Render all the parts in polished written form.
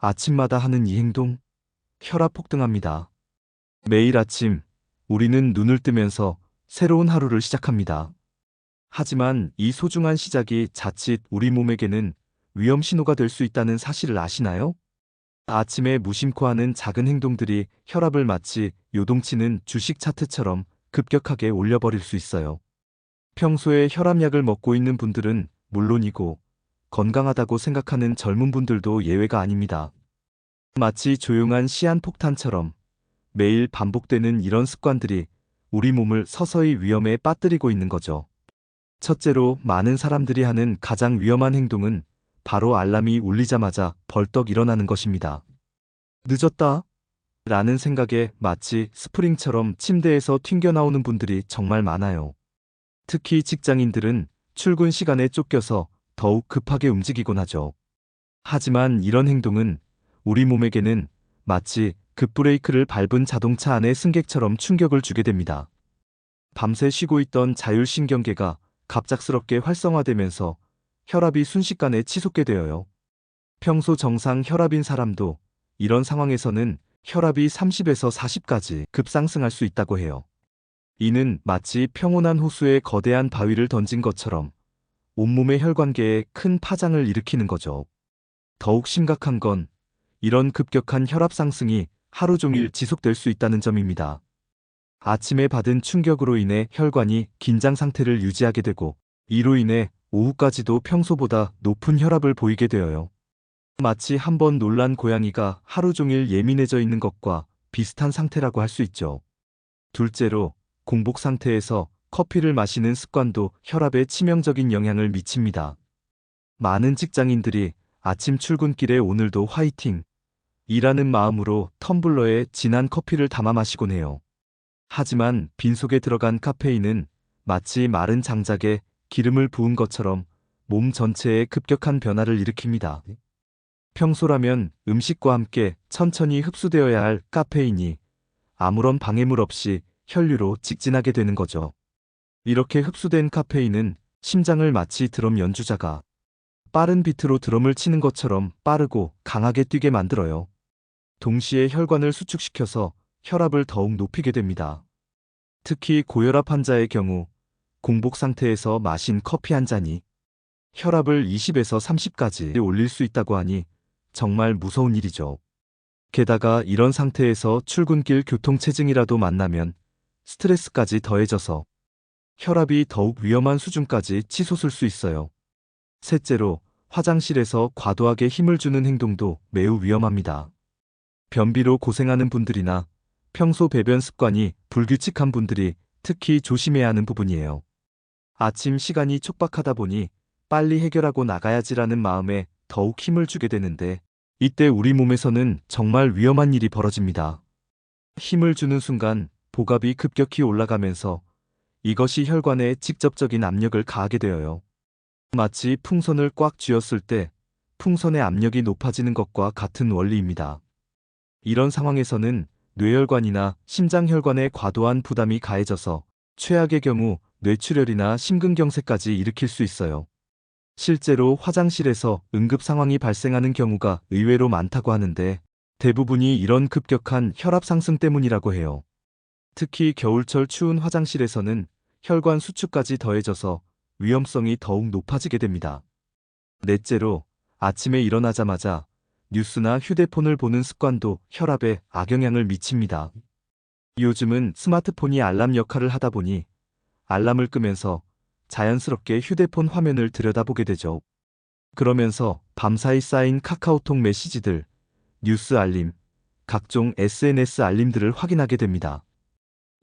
아침마다 하는 이 행동, 혈압 폭등합니다. 매일 아침, 우리는 눈을 뜨면서 새로운 하루를 시작합니다. 하지만 이 소중한 시작이 자칫 우리 몸에게는 위험 신호가 될 수 있다는 사실을 아시나요? 아침에 무심코 하는 작은 행동들이 혈압을 마치 요동치는 주식 차트처럼 급격하게 올려버릴 수 있어요. 평소에 혈압약을 먹고 있는 분들은 물론이고 건강하다고 생각하는 젊은 분들도 예외가 아닙니다. 마치 조용한 시한폭탄처럼 매일 반복되는 이런 습관들이 우리 몸을 서서히 위험에 빠뜨리고 있는 거죠. 첫째로 많은 사람들이 하는 가장 위험한 행동은 바로 알람이 울리자마자 벌떡 일어나는 것입니다. 늦었다 라는 생각에 마치 스프링처럼 침대에서 튕겨나오는 분들이 정말 많아요. 특히 직장인들은 출근 시간에 쫓겨서 더욱 급하게 움직이곤 하죠. 하지만 이런 행동은 우리 몸에게는 마치 급브레이크를 밟은 자동차 안의 승객처럼 충격을 주게 됩니다. 밤새 쉬고 있던 자율신경계가 갑작스럽게 활성화되면서 혈압이 순식간에 치솟게 되어요. 평소 정상 혈압인 사람도 이런 상황에서는 혈압이 30에서 40까지 급상승할 수 있다고 해요. 이는 마치 평온한 호수에 거대한 바위를 던진 것처럼 온몸의 혈관계에 큰 파장을 일으키는 거죠. 더욱 심각한 건 이런 급격한 혈압 상승이 하루 종일 지속될 수 있다는 점입니다. 아침에 받은 충격으로 인해 혈관이 긴장 상태를 유지하게 되고 이로 인해 오후까지도 평소보다 높은 혈압을 보이게 되어요. 마치 한번 놀란 고양이가 하루 종일 예민해져 있는 것과 비슷한 상태라고 할 수 있죠. 둘째로 공복 상태에서 커피를 마시는 습관도 혈압에 치명적인 영향을 미칩니다. 많은 직장인들이 아침 출근길에 오늘도 화이팅! 이라는 마음으로 텀블러에 진한 커피를 담아 마시곤 해요. 하지만 빈속에 들어간 카페인은 마치 마른 장작에 기름을 부은 것처럼 몸 전체에 급격한 변화를 일으킵니다. 평소라면 음식과 함께 천천히 흡수되어야 할 카페인이 아무런 방해물 없이 혈류로 직진하게 되는 거죠. 이렇게 흡수된 카페인은 심장을 마치 드럼 연주자가 빠른 비트로 드럼을 치는 것처럼 빠르고 강하게 뛰게 만들어요. 동시에 혈관을 수축시켜서 혈압을 더욱 높이게 됩니다. 특히 고혈압 환자의 경우 공복 상태에서 마신 커피 한 잔이 혈압을 20에서 30까지 올릴 수 있다고 하니 정말 무서운 일이죠. 게다가 이런 상태에서 출근길 교통체증이라도 만나면 스트레스까지 더해져서 혈압이 더욱 위험한 수준까지 치솟을 수 있어요. 셋째로 화장실에서 과도하게 힘을 주는 행동도 매우 위험합니다. 변비로 고생하는 분들이나 평소 배변 습관이 불규칙한 분들이 특히 조심해야 하는 부분이에요. 아침 시간이 촉박하다 보니 빨리 해결하고 나가야지라는 마음에 더욱 힘을 주게 되는데 이때 우리 몸에서는 정말 위험한 일이 벌어집니다. 힘을 주는 순간 복압이 급격히 올라가면서 이것이 혈관에 직접적인 압력을 가하게 되어요. 마치 풍선을 꽉 쥐었을 때 풍선의 압력이 높아지는 것과 같은 원리입니다. 이런 상황에서는 뇌혈관이나 심장혈관에 과도한 부담이 가해져서 최악의 경우 뇌출혈이나 심근경색까지 일으킬 수 있어요. 실제로 화장실에서 응급 상황이 발생하는 경우가 의외로 많다고 하는데 대부분이 이런 급격한 혈압 상승 때문이라고 해요. 특히 겨울철 추운 화장실에서는 혈관 수축까지 더해져서 위험성이 더욱 높아지게 됩니다. 넷째로 아침에 일어나자마자 뉴스나 휴대폰을 보는 습관도 혈압에 악영향을 미칩니다. 요즘은 스마트폰이 알람 역할을 하다 보니 알람을 끄면서 자연스럽게 휴대폰 화면을 들여다보게 되죠. 그러면서 밤사이 쌓인 카카오톡 메시지들, 뉴스 알림, 각종 SNS 알림들을 확인하게 됩니다.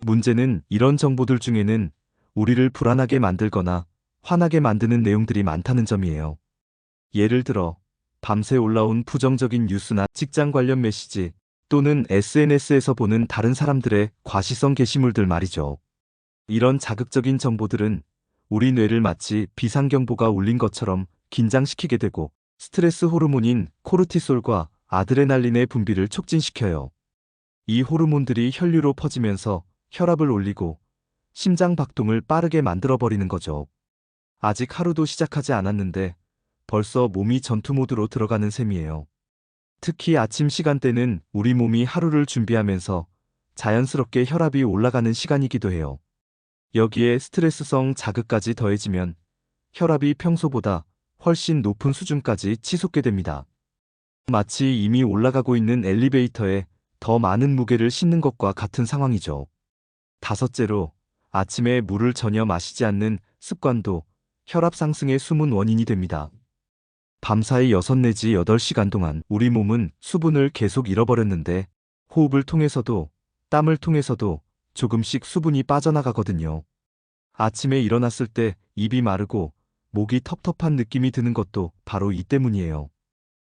문제는 이런 정보들 중에는 우리를 불안하게 만들거나 화나게 만드는 내용들이 많다는 점이에요. 예를 들어 밤새 올라온 부정적인 뉴스나 직장 관련 메시지 또는 SNS에서 보는 다른 사람들의 과시성 게시물들 말이죠. 이런 자극적인 정보들은 우리 뇌를 마치 비상경보가 울린 것처럼 긴장시키게 되고 스트레스 호르몬인 코르티솔과 아드레날린의 분비를 촉진시켜요. 이 호르몬들이 혈류로 퍼지면서 혈압을 올리고 심장 박동을 빠르게 만들어버리는 거죠. 아직 하루도 시작하지 않았는데 벌써 몸이 전투 모드로 들어가는 셈이에요. 특히 아침 시간대는 우리 몸이 하루를 준비하면서 자연스럽게 혈압이 올라가는 시간이기도 해요. 여기에 스트레스성 자극까지 더해지면 혈압이 평소보다 훨씬 높은 수준까지 치솟게 됩니다. 마치 이미 올라가고 있는 엘리베이터에 더 많은 무게를 싣는 것과 같은 상황이죠. 다섯째로, 아침에 물을 전혀 마시지 않는 습관도 혈압 상승의 숨은 원인이 됩니다. 밤사이 6 내지 8시간 동안 우리 몸은 수분을 계속 잃어버렸는데 호흡을 통해서도 땀을 통해서도 조금씩 수분이 빠져나가거든요. 아침에 일어났을 때 입이 마르고 목이 텁텁한 느낌이 드는 것도 바로 이 때문이에요.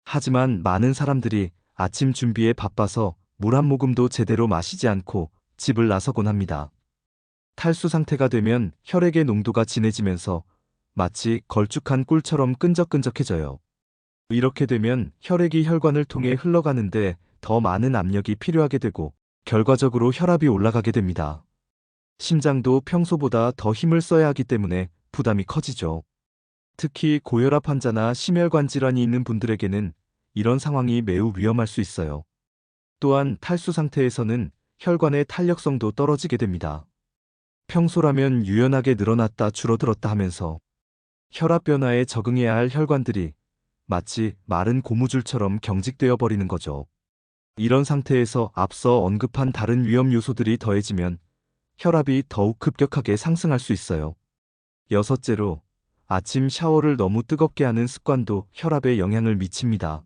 하지만 많은 사람들이 아침 준비에 바빠서 물 한 모금도 제대로 마시지 않고 집을 나서곤 합니다. 탈수 상태가 되면 혈액의 농도가 진해지면서 마치 걸쭉한 꿀처럼 끈적끈적해져요. 이렇게 되면 혈액이 혈관을 통해 흘러가는데 더 많은 압력이 필요하게 되고 결과적으로 혈압이 올라가게 됩니다. 심장도 평소보다 더 힘을 써야 하기 때문에 부담이 커지죠. 특히 고혈압 환자나 심혈관 질환이 있는 분들에게는 이런 상황이 매우 위험할 수 있어요. 또한 탈수 상태에서는 혈관의 탄력성도 떨어지게 됩니다. 평소라면 유연하게 늘어났다 줄어들었다 하면서 혈압 변화에 적응해야 할 혈관들이 마치 마른 고무줄처럼 경직되어 버리는 거죠. 이런 상태에서 앞서 언급한 다른 위험 요소들이 더해지면 혈압이 더욱 급격하게 상승할 수 있어요. 여섯째로, 아침 샤워를 너무 뜨겁게 하는 습관도 혈압에 영향을 미칩니다.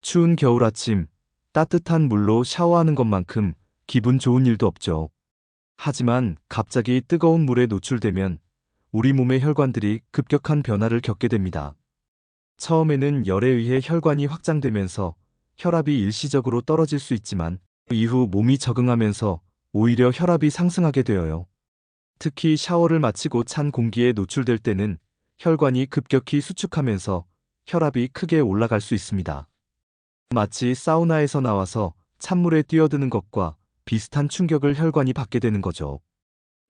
추운 겨울 아침, 따뜻한 물로 샤워하는 것만큼 기분 좋은 일도 없죠. 하지만 갑자기 뜨거운 물에 노출되면 우리 몸의 혈관들이 급격한 변화를 겪게 됩니다. 처음에는 열에 의해 혈관이 확장되면서 혈압이 일시적으로 떨어질 수 있지만 이후 몸이 적응하면서 오히려 혈압이 상승하게 되어요. 특히 샤워를 마치고 찬 공기에 노출될 때는 혈관이 급격히 수축하면서 혈압이 크게 올라갈 수 있습니다. 마치 사우나에서 나와서 찬물에 뛰어드는 것과 비슷한 충격을 혈관이 받게 되는 거죠.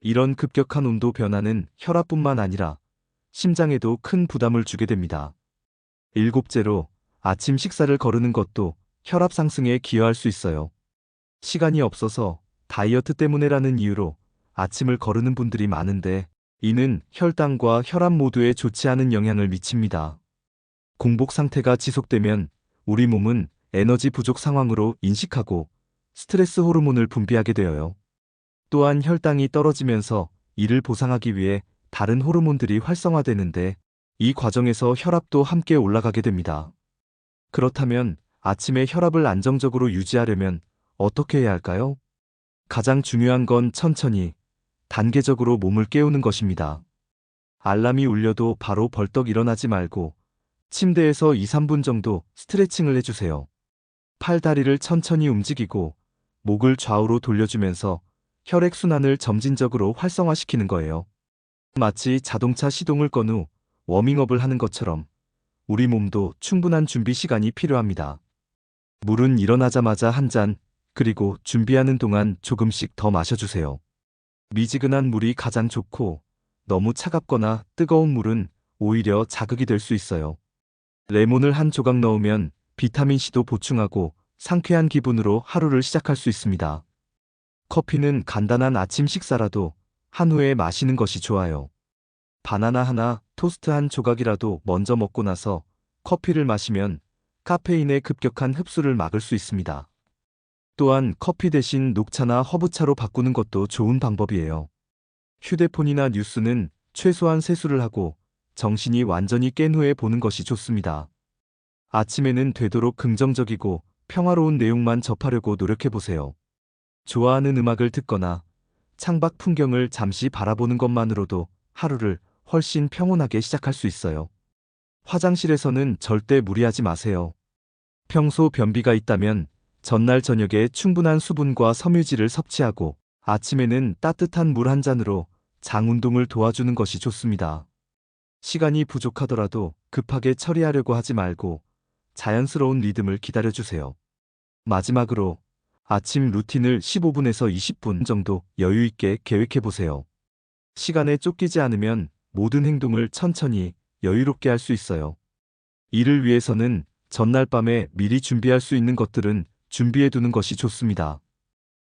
이런 급격한 온도 변화는 혈압뿐만 아니라 심장에도 큰 부담을 주게 됩니다. 일곱째로, 아침 식사를 거르는 것도 혈압 상승에 기여할 수 있어요. 시간이 없어서 다이어트 때문에라는 이유로 아침을 거르는 분들이 많은데 이는 혈당과 혈압 모두에 좋지 않은 영향을 미칩니다. 공복 상태가 지속되면 우리 몸은 에너지 부족 상황으로 인식하고 스트레스 호르몬을 분비하게 되어요. 또한 혈당이 떨어지면서 이를 보상하기 위해 다른 호르몬들이 활성화되는데 이 과정에서 혈압도 함께 올라가게 됩니다. 그렇다면 아침에 혈압을 안정적으로 유지하려면 어떻게 해야 할까요? 가장 중요한 건 천천히, 단계적으로 몸을 깨우는 것입니다. 알람이 울려도 바로 벌떡 일어나지 말고 침대에서 2, 3분 정도 스트레칭을 해주세요. 팔, 다리를 천천히 움직이고 목을 좌우로 돌려주면서 혈액순환을 점진적으로 활성화시키는 거예요. 마치 자동차 시동을 건 후 워밍업을 하는 것처럼 우리 몸도 충분한 준비 시간이 필요합니다. 물은 일어나자마자 한 잔, 그리고 준비하는 동안 조금씩 더 마셔주세요. 미지근한 물이 가장 좋고 너무 차갑거나 뜨거운 물은 오히려 자극이 될 수 있어요. 레몬을 한 조각 넣으면 비타민C도 보충하고 상쾌한 기분으로 하루를 시작할 수 있습니다. 커피는 간단한 아침 식사라도 한 후에 마시는 것이 좋아요. 바나나 하나, 토스트 한 조각이라도 먼저 먹고 나서 커피를 마시면 카페인의 급격한 흡수를 막을 수 있습니다. 또한 커피 대신 녹차나 허브차로 바꾸는 것도 좋은 방법이에요. 휴대폰이나 뉴스는 최소한 세수를 하고 정신이 완전히 깬 후에 보는 것이 좋습니다. 아침에는 되도록 긍정적이고 평화로운 내용만 접하려고 노력해보세요. 좋아하는 음악을 듣거나 창밖 풍경을 잠시 바라보는 것만으로도 하루를 훨씬 평온하게 시작할 수 있어요. 화장실에서는 절대 무리하지 마세요. 평소 변비가 있다면 전날 저녁에 충분한 수분과 섬유질을 섭취하고 아침에는 따뜻한 물 한 잔으로 장 운동을 도와주는 것이 좋습니다. 시간이 부족하더라도 급하게 처리하려고 하지 말고 자연스러운 리듬을 기다려주세요. 마지막으로 아침 루틴을 15분에서 20분 정도 여유 있게 계획해보세요. 시간에 쫓기지 않으면 모든 행동을 천천히 여유롭게 할 수 있어요. 이를 위해서는 전날 밤에 미리 준비할 수 있는 것들은 준비해 두는 것이 좋습니다.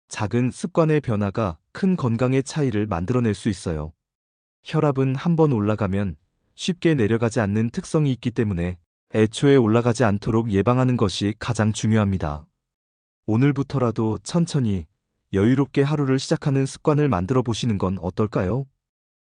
작은 습관의 변화가 큰 건강의 차이를 만들어낼 수 있어요. 혈압은 한번 올라가면 쉽게 내려가지 않는 특성이 있기 때문에 애초에 올라가지 않도록 예방하는 것이 가장 중요합니다. 오늘부터라도 천천히 여유롭게 하루를 시작하는 습관을 만들어 보시는 건 어떨까요?